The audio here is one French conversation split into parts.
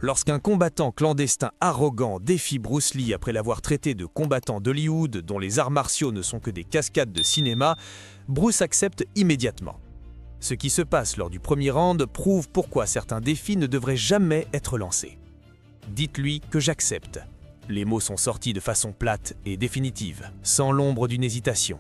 Lorsqu'un combattant clandestin arrogant défie Bruce Lee après l'avoir traité de combattant d'Hollywood dont les arts martiaux ne sont que des cascades de cinéma, Bruce accepte immédiatement. Ce qui se passe lors du premier round prouve pourquoi certains défis ne devraient jamais être lancés. « Dites-lui que j'accepte ». Les mots sont sortis de façon plate et définitive, sans l'ombre d'une hésitation.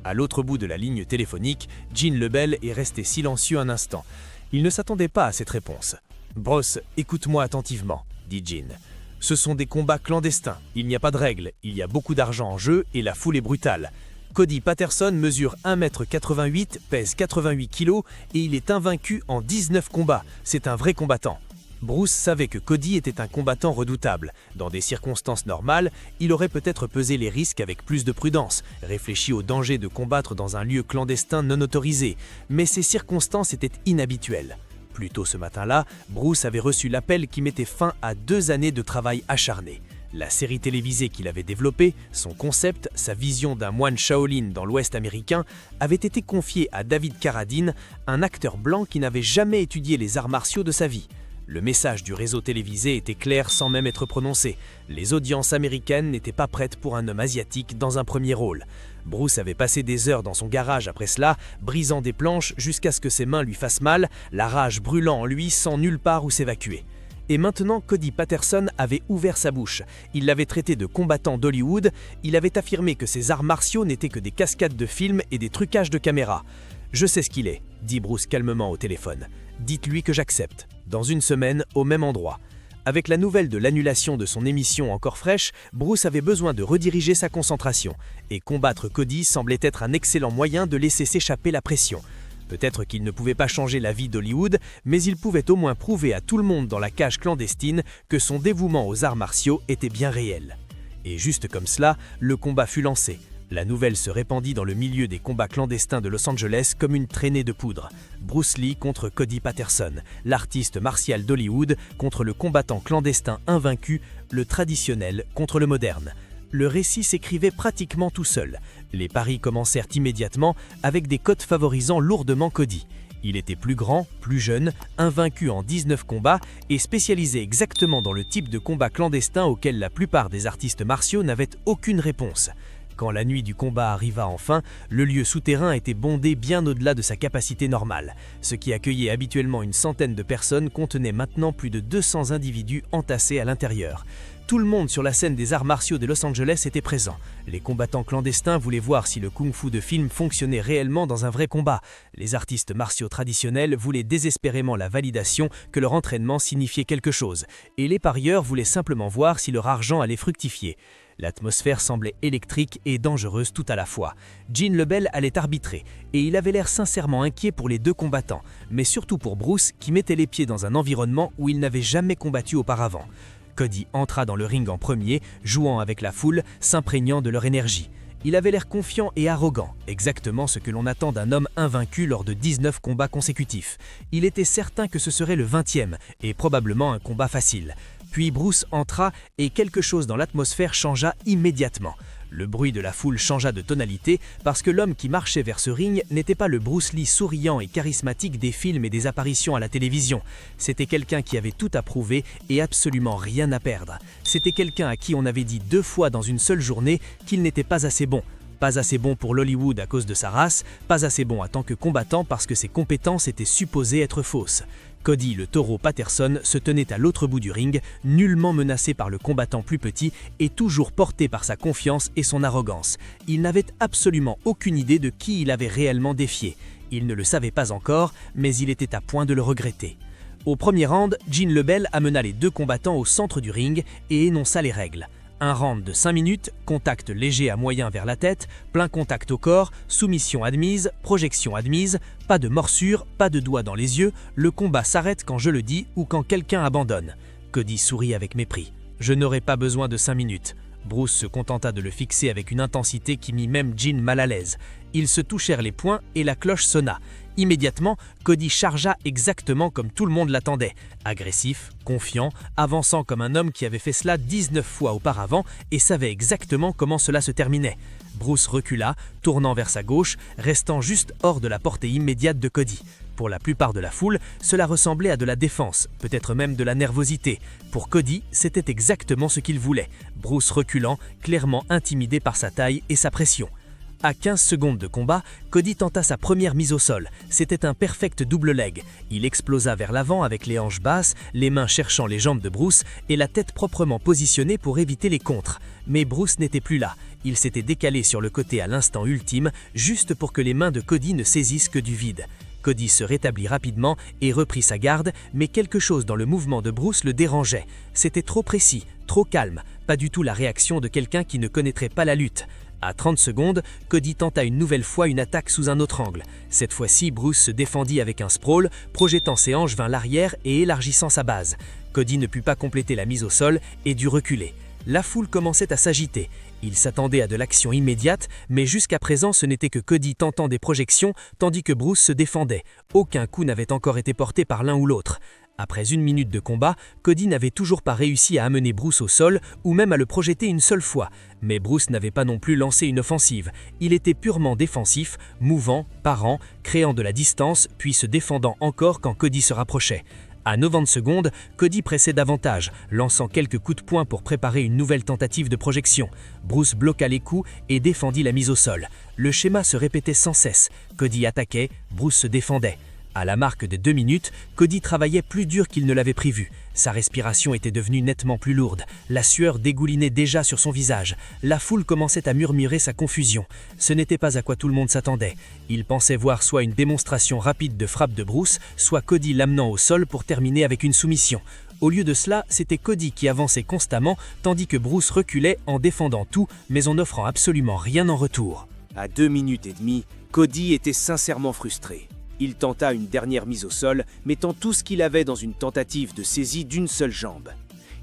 À l'autre bout de la ligne téléphonique, Gene Lebel est resté silencieux un instant. Il ne s'attendait pas à cette réponse. « Bruce, écoute-moi attentivement », dit Gene. « Ce sont des combats clandestins, il n'y a pas de règles, il y a beaucoup d'argent en jeu et la foule est brutale. Cody Patterson mesure 1,88 m, pèse 88 kg et il est invaincu en 19 combats. C'est un vrai combattant. » Bruce savait que Cody était un combattant redoutable. Dans des circonstances normales, il aurait peut-être pesé les risques avec plus de prudence, réfléchi au danger de combattre dans un lieu clandestin non autorisé. Mais ces circonstances étaient inhabituelles. Plus tôt ce matin-là, Bruce avait reçu l'appel qui mettait fin à 2 années de travail acharné. La série télévisée qu'il avait développée, son concept, sa vision d'un moine Shaolin dans l'Ouest américain, avait été confiée à David Carradine, un acteur blanc qui n'avait jamais étudié les arts martiaux de sa vie. Le message du réseau télévisé était clair sans même être prononcé. Les audiences américaines n'étaient pas prêtes pour un homme asiatique dans un premier rôle. Bruce avait passé des heures dans son garage après cela, brisant des planches jusqu'à ce que ses mains lui fassent mal, la rage brûlant en lui sans nulle part où s'évacuer. Et maintenant, Cody Patterson avait ouvert sa bouche. Il l'avait traité de combattant d'Hollywood, il avait affirmé que ses arts martiaux n'étaient que des cascades de films et des trucages de caméra. « Je sais ce qu'il est », dit Bruce calmement au téléphone. « Dites-lui que j'accepte. Dans 1 semaine, au même endroit. » Avec la nouvelle de l'annulation de son émission encore fraîche, Bruce avait besoin de rediriger sa concentration. Et combattre Cody semblait être un excellent moyen de laisser s'échapper la pression. Peut-être qu'il ne pouvait pas changer la vie d'Hollywood, mais il pouvait au moins prouver à tout le monde dans la cage clandestine que son dévouement aux arts martiaux était bien réel. Et juste comme cela, le combat fut lancé. La nouvelle se répandit dans le milieu des combats clandestins de Los Angeles comme une traînée de poudre. Bruce Lee contre Cody Patterson, l'artiste martial d'Hollywood contre le combattant clandestin invaincu, le traditionnel contre le moderne. Le récit s'écrivait pratiquement tout seul. Les paris commencèrent immédiatement avec des cotes favorisant lourdement Cody. Il était plus grand, plus jeune, invaincu en 19 combats et spécialisé exactement dans le type de combat clandestin auquel la plupart des artistes martiaux n'avaient aucune réponse. Quand la nuit du combat arriva enfin, le lieu souterrain était bondé bien au-delà de sa capacité normale. Ce qui accueillait habituellement une centaine de personnes contenait maintenant plus de 200 individus entassés à l'intérieur. Tout le monde sur la scène des arts martiaux de Los Angeles était présent. Les combattants clandestins voulaient voir si le kung-fu de film fonctionnait réellement dans un vrai combat. Les artistes martiaux traditionnels voulaient désespérément la validation que leur entraînement signifiait quelque chose. Et les parieurs voulaient simplement voir si leur argent allait fructifier. L'atmosphère semblait électrique et dangereuse tout à la fois. Gene Lebel allait arbitrer, et il avait l'air sincèrement inquiet pour les 2 combattants, mais surtout pour Bruce qui mettait les pieds dans un environnement où il n'avait jamais combattu auparavant. Cody entra dans le ring en premier, jouant avec la foule, s'imprégnant de leur énergie. Il avait l'air confiant et arrogant, exactement ce que l'on attend d'un homme invaincu lors de 19 combats consécutifs. Il était certain que ce serait le 20e, et probablement un combat facile. Puis Bruce entra et quelque chose dans l'atmosphère changea immédiatement. Le bruit de la foule changea de tonalité parce que l'homme qui marchait vers ce ring n'était pas le Bruce Lee souriant et charismatique des films et des apparitions à la télévision. C'était quelqu'un qui avait tout à prouver et absolument rien à perdre. C'était quelqu'un à qui on avait dit 2 fois dans une seule journée qu'il n'était pas assez bon. Pas assez bon pour l'Hollywood à cause de sa race, pas assez bon en tant que combattant parce que ses compétences étaient supposées être fausses. Cody le taureau Patterson se tenait à l'autre bout du ring, nullement menacé par le combattant plus petit et toujours porté par sa confiance et son arrogance. Il n'avait absolument aucune idée de qui il avait réellement défié. Il ne le savait pas encore, mais il était à point de le regretter. Au premier round, Gene Lebel amena les 2 combattants au centre du ring et énonça les règles. Un round de 5 minutes, contact léger à moyen vers la tête, plein contact au corps, soumission admise, projection admise, pas de morsure, pas de doigts dans les yeux, le combat s'arrête quand je le dis ou quand quelqu'un abandonne. Cody sourit avec mépris. Je n'aurai pas besoin de 5 minutes. Bruce se contenta de le fixer avec une intensité qui mit même Gene mal à l'aise. Ils se touchèrent les poings et la cloche sonna. Immédiatement, Cody chargea exactement comme tout le monde l'attendait. Agressif, confiant, avançant comme un homme qui avait fait cela 19 fois auparavant et savait exactement comment cela se terminait. Bruce recula, tournant vers sa gauche, restant juste hors de la portée immédiate de Cody. Pour la plupart de la foule, cela ressemblait à de la défense, peut-être même de la nervosité. Pour Cody, c'était exactement ce qu'il voulait. Bruce reculant, clairement intimidé par sa taille et sa pression. À 15 secondes de combat, Cody tenta sa première mise au sol. C'était un perfect double leg. Il explosa vers l'avant avec les hanches basses, les mains cherchant les jambes de Bruce et la tête proprement positionnée pour éviter les contres. Mais Bruce n'était plus là. Il s'était décalé sur le côté à l'instant ultime, juste pour que les mains de Cody ne saisissent que du vide. Cody se rétablit rapidement et reprit sa garde, mais quelque chose dans le mouvement de Bruce le dérangeait. C'était trop précis, trop calme, pas du tout la réaction de quelqu'un qui ne connaîtrait pas la lutte. À 30 secondes, Cody tenta une nouvelle fois une attaque sous un autre angle. Cette fois-ci, Bruce se défendit avec un sprawl, projetant ses hanches vers l'arrière et élargissant sa base. Cody ne put pas compléter la mise au sol et dut reculer. La foule commençait à s'agiter. Il s'attendait à de l'action immédiate, mais jusqu'à présent ce n'était que Cody tentant des projections, tandis que Bruce se défendait. Aucun coup n'avait encore été porté par l'un ou l'autre. Après 1 minute de combat, Cody n'avait toujours pas réussi à amener Bruce au sol ou même à le projeter une seule fois. Mais Bruce n'avait pas non plus lancé une offensive. Il était purement défensif, mouvant, parant, créant de la distance, puis se défendant encore quand Cody se rapprochait. À 90 secondes, Cody pressait davantage, lançant quelques coups de poing pour préparer une nouvelle tentative de projection. Bruce bloqua les coups et défendit la mise au sol. Le schéma se répétait sans cesse. Cody attaquait, Bruce se défendait. À la marque des 2 minutes, Cody travaillait plus dur qu'il ne l'avait prévu. Sa respiration était devenue nettement plus lourde. La sueur dégoulinait déjà sur son visage. La foule commençait à murmurer sa confusion. Ce n'était pas à quoi tout le monde s'attendait. Il pensait voir soit une démonstration rapide de frappe de Bruce, soit Cody l'amenant au sol pour terminer avec une soumission. Au lieu de cela, c'était Cody qui avançait constamment, tandis que Bruce reculait en défendant tout, mais en n'offrant absolument rien en retour. À 2 minutes et demie, Cody était sincèrement frustré. Il tenta une dernière mise au sol, mettant tout ce qu'il avait dans une tentative de saisie d'une seule jambe.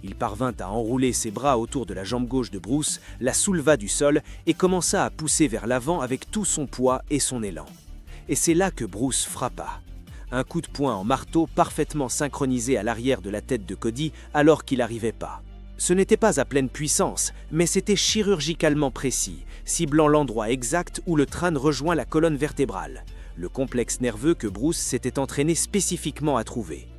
Il parvint à enrouler ses bras autour de la jambe gauche de Bruce, la souleva du sol et commença à pousser vers l'avant avec tout son poids et son élan. Et c'est là que Bruce frappa. Un coup de poing en marteau parfaitement synchronisé à l'arrière de la tête de Cody alors qu'il n'arrivait pas. Ce n'était pas à pleine puissance, mais c'était chirurgicalement précis, ciblant l'endroit exact où le crâne rejoint la colonne vertébrale. Le complexe nerveux que Bruce s'était entraîné spécifiquement à trouver.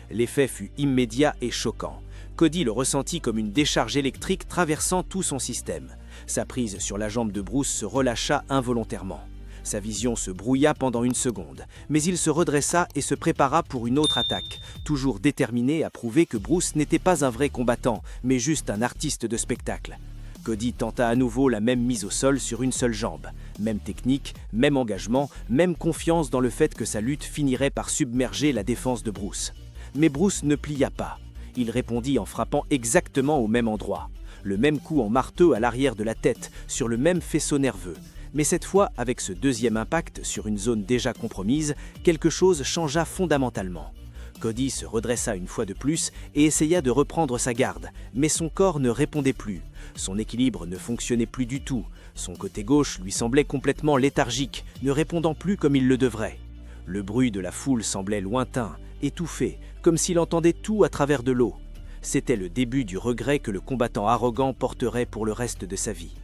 L'effet fut immédiat et choquant. Cody le ressentit comme une décharge électrique traversant tout son système. Sa prise sur la jambe de Bruce se relâcha involontairement. Sa vision se brouilla pendant 1 seconde, mais il se redressa et se prépara pour une autre attaque, toujours déterminé à prouver que Bruce n'était pas un vrai combattant, mais juste un artiste de spectacle. Cody tenta à nouveau la même mise au sol sur une seule jambe. Même technique, même engagement, même confiance dans le fait que sa lutte finirait par submerger la défense de Bruce. Mais Bruce ne plia pas. Il répondit en frappant exactement au même endroit. Le même coup en marteau à l'arrière de la tête, sur le même faisceau nerveux. Mais cette fois, avec ce deuxième impact sur une zone déjà compromise, quelque chose changea fondamentalement. Cody se redressa une fois de plus et essaya de reprendre sa garde, mais son corps ne répondait plus. Son équilibre ne fonctionnait plus du tout. Son côté gauche lui semblait complètement léthargique, ne répondant plus comme il le devrait. Le bruit de la foule semblait lointain, étouffé, comme s'il entendait tout à travers de l'eau. C'était le début du regret que le combattant arrogant porterait pour le reste de sa vie.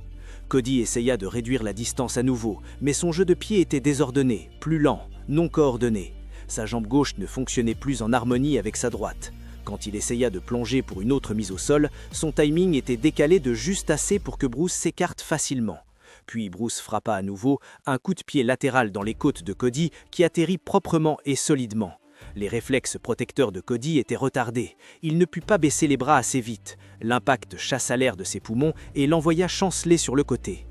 Cody essaya de réduire la distance à nouveau, mais son jeu de pied était désordonné, plus lent, non coordonné. Sa jambe gauche ne fonctionnait plus en harmonie avec sa droite. Quand il essaya de plonger pour une autre mise au sol, son timing était décalé de juste assez pour que Bruce s'écarte facilement. Puis Bruce frappa à nouveau un coup de pied latéral dans les côtes de Cody qui atterrit proprement et solidement. Les réflexes protecteurs de Cody étaient retardés. Il ne put pas baisser les bras assez vite. L'impact chassa l'air de ses poumons et l'envoya chanceler sur le côté.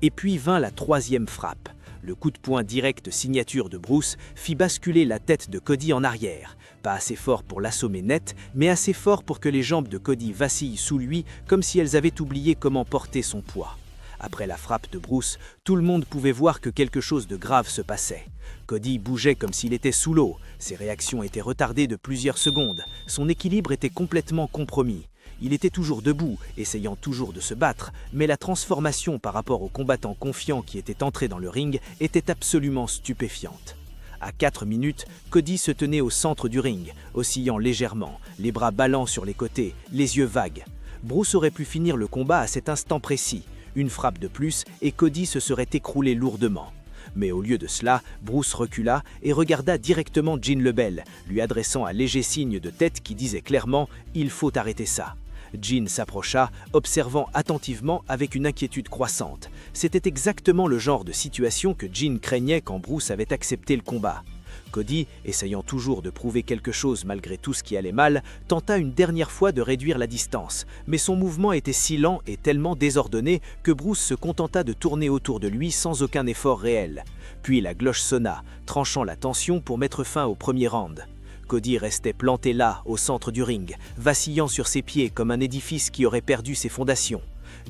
Et puis vint la 3e frappe. Le coup de poing direct signature de Bruce fit basculer la tête de Cody en arrière. Pas assez fort pour l'assommer net, mais assez fort pour que les jambes de Cody vacillent sous lui comme si elles avaient oublié comment porter son poids. Après la frappe de Bruce, tout le monde pouvait voir que quelque chose de grave se passait. Cody bougeait comme s'il était sous l'eau. Ses réactions étaient retardées de plusieurs secondes. Son équilibre était complètement compromis. Il était toujours debout, essayant toujours de se battre, mais la transformation par rapport au combattant confiant qui était entré dans le ring était absolument stupéfiante. À 4 minutes, Cody se tenait au centre du ring, oscillant légèrement, les bras ballants sur les côtés, les yeux vagues. Bruce aurait pu finir le combat à cet instant précis. Une frappe de plus et Cody se serait écroulé lourdement. Mais au lieu de cela, Bruce recula et regarda directement Gene Lebel, lui adressant un léger signe de tête qui disait clairement « Il faut arrêter ça ». Gene s'approcha, observant attentivement avec une inquiétude croissante. C'était exactement le genre de situation que Gene craignait quand Bruce avait accepté le combat. Cody, essayant toujours de prouver quelque chose malgré tout ce qui allait mal, tenta une dernière fois de réduire la distance, mais son mouvement était si lent et tellement désordonné que Bruce se contenta de tourner autour de lui sans aucun effort réel. Puis la cloche sonna, tranchant la tension pour mettre fin au premier round. Cody restait planté là, au centre du ring, vacillant sur ses pieds comme un édifice qui aurait perdu ses fondations.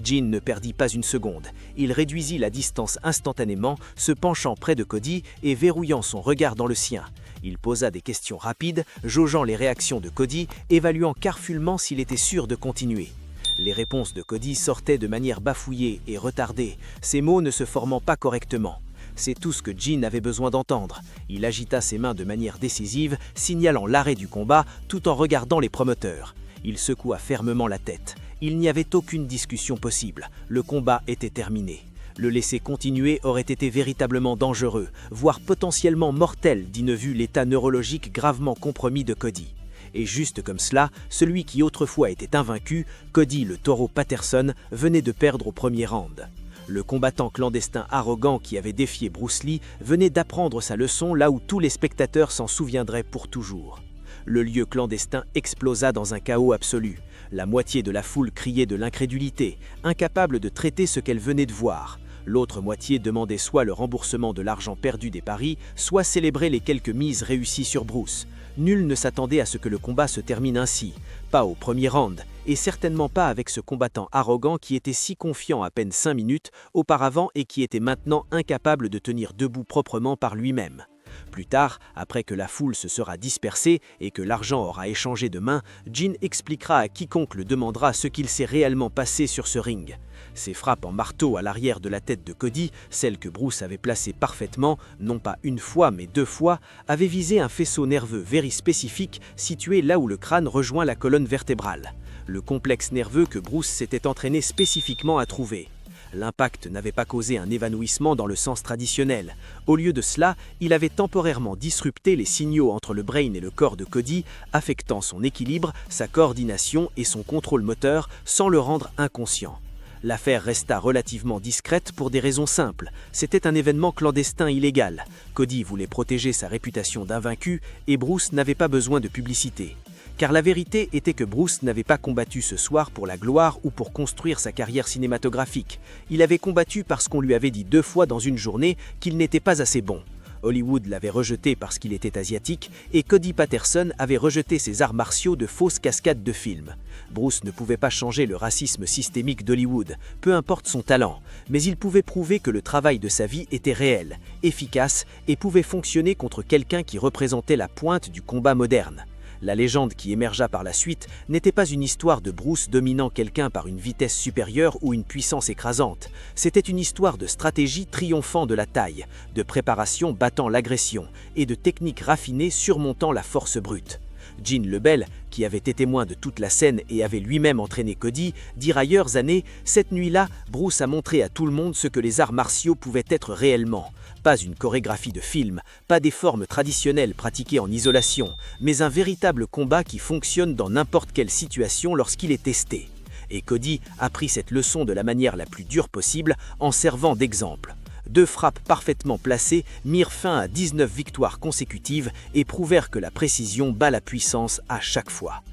Gene ne perdit pas une seconde. Il réduisit la distance instantanément, se penchant près de Cody et verrouillant son regard dans le sien. Il posa des questions rapides, jaugeant les réactions de Cody, évaluant carefullement s'il était sûr de continuer. Les réponses de Cody sortaient de manière bafouillée et retardée, ses mots ne se formant pas correctement. C'est tout ce que Gene avait besoin d'entendre. Il agita ses mains de manière décisive, signalant l'arrêt du combat tout en regardant les promoteurs. Il secoua fermement la tête. Il n'y avait aucune discussion possible. Le combat était terminé. Le laisser continuer aurait été véritablement dangereux, voire potentiellement mortel, dit vu l'état neurologique gravement compromis de Cody. Et juste comme cela, celui qui autrefois était invaincu, Cody le taureau Patterson, venait de perdre au premier round. Le combattant clandestin arrogant qui avait défié Bruce Lee venait d'apprendre sa leçon là où tous les spectateurs s'en souviendraient pour toujours. Le lieu clandestin explosa dans un chaos absolu. La moitié de la foule criait de l'incrédulité, incapable de traiter ce qu'elle venait de voir. L'autre moitié demandait soit le remboursement de l'argent perdu des paris, soit célébrer les quelques mises réussies sur Bruce. Nul ne s'attendait à ce que le combat se termine ainsi, pas au premier round, et certainement pas avec ce combattant arrogant qui était si confiant à peine 5 minutes auparavant et qui était maintenant incapable de tenir debout proprement par lui-même. Plus tard, après que la foule se sera dispersée et que l'argent aura échangé de main, Gene expliquera à quiconque le demandera ce qu'il s'est réellement passé sur ce ring. Ses frappes en marteau à l'arrière de la tête de Cody, celles que Bruce avait placées parfaitement, non pas une fois mais 2 fois, avaient visé un faisceau nerveux very spécifique situé là où le crâne rejoint la colonne vertébrale. Le complexe nerveux que Bruce s'était entraîné spécifiquement à trouver. L'impact n'avait pas causé un évanouissement dans le sens traditionnel. Au lieu de cela, il avait temporairement disrupté les signaux entre le brain et le corps de Cody, affectant son équilibre, sa coordination et son contrôle moteur sans le rendre inconscient. L'affaire resta relativement discrète pour des raisons simples. C'était un événement clandestin illégal. Cody voulait protéger sa réputation d'invaincu et Bruce n'avait pas besoin de publicité. Car la vérité était que Bruce n'avait pas combattu ce soir pour la gloire ou pour construire sa carrière cinématographique. Il avait combattu parce qu'on lui avait dit 2 fois dans une journée qu'il n'était pas assez bon. Hollywood l'avait rejeté parce qu'il était asiatique et Cody Patterson avait rejeté ses arts martiaux de fausses cascades de films. Bruce ne pouvait pas changer le racisme systémique d'Hollywood, peu importe son talent, mais il pouvait prouver que le travail de sa vie était réel, efficace et pouvait fonctionner contre quelqu'un qui représentait la pointe du combat moderne. La légende qui émergea par la suite n'était pas une histoire de Bruce dominant quelqu'un par une vitesse supérieure ou une puissance écrasante. C'était une histoire de stratégie triomphant de la taille, de préparation battant l'agression et de techniques raffinées surmontant la force brute. Gene Lebel, qui avait été témoin de toute la scène et avait lui-même entraîné Cody, dit ailleurs années « Cette nuit-là, Bruce a montré à tout le monde ce que les arts martiaux pouvaient être réellement. Pas une chorégraphie de film, pas des formes traditionnelles pratiquées en isolation, mais un véritable combat qui fonctionne dans n'importe quelle situation lorsqu'il est testé. » Et Cody a pris cette leçon de la manière la plus dure possible en servant d'exemple. 2 frappes parfaitement placées mirent fin à 19 victoires consécutives et prouvèrent que la précision bat la puissance à chaque fois.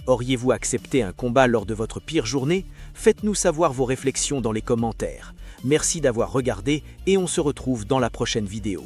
Auriez-vous accepté un combat lors de votre pire journée? Faites-nous savoir vos réflexions dans les commentaires. Merci d'avoir regardé et on se retrouve dans la prochaine vidéo.